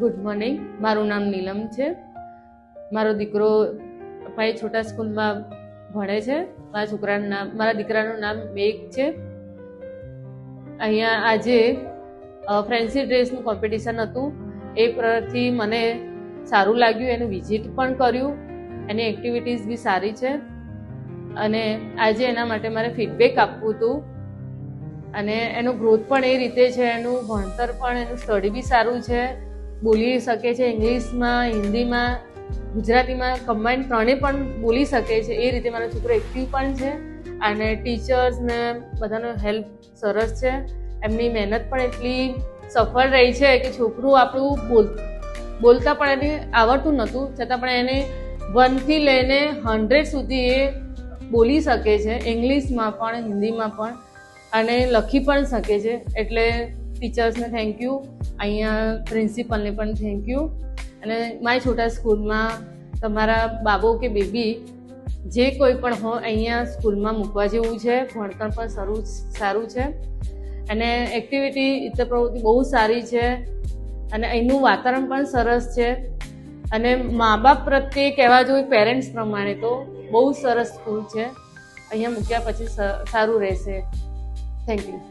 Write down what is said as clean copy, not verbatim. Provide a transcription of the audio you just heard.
Good morning. મારું નામ નીલમ છે. મારો દીકરો ભાઈ છોટા સ્કૂલમાં ભણે છે. મારા દીકરાનું નામ મેઘ છે. અહીંયા આજે ફેન્સી ડ્રેસનું કોમ્પિટિશન હતું. એ પરથી મને સારું લાગ્યું, એનું વિઝિટ પણ કર્યું, એની એક્ટિવિટીઝ બી સારી છે અને આજે એના માટે મારે ફીડબેક આપવું હતું. અને એનો ગ્રોથ પણ એ રીતે છે, એનું ભણતર પણ, એનું સ્ટડી બી સારું છે, બોલી શકે છે, ઇંગ્લિશમાં, હિન્દીમાં, ગુજરાતીમાં કમ્બાઈન ત્રણે પણ બોલી શકે છે. એ રીતે મારો છોકરો એક્ટિવ પણ છે અને ટીચર્સને બધાનો હેલ્પ સરસ છે. એમની મહેનત પણ એટલી સફળ રહી છે કે છોકરું આપણું બોલતા પણ એને આવડતું નહોતું, છતાં પણ એને 1 થી લઈને 100 સુધી એ બોલી શકે છે, ઇંગ્લિશમાં પણ, હિન્દીમાં પણ, અને લખી પણ શકે છે. એટલે ટીચર્સને થેન્ક યુ, અહીંયા પ્રિન્સિપલને પણ થેન્ક યુ. અને મારી છોટા સ્કૂલમાં તમારા બાબો કે બેબી જે કોઈ પણ હોય અહીંયા સ્કૂલમાં મૂકવા જેવું છે. ભણતર પણ સારું છે અને એક્ટિવિટી ઇતર પ્રવૃત્તિ બહુ સારી છે અને અહીંનું વાતાવરણ પણ સરસ છે. અને મા બાપ પ્રત્યે કહેવા જોઈએ પેરેન્ટ્સ પ્રમાણે તો બહુ સરસ સ્કૂલ છે. અહીંયા મૂક્યા પછી સારું રહેશે. Thank you.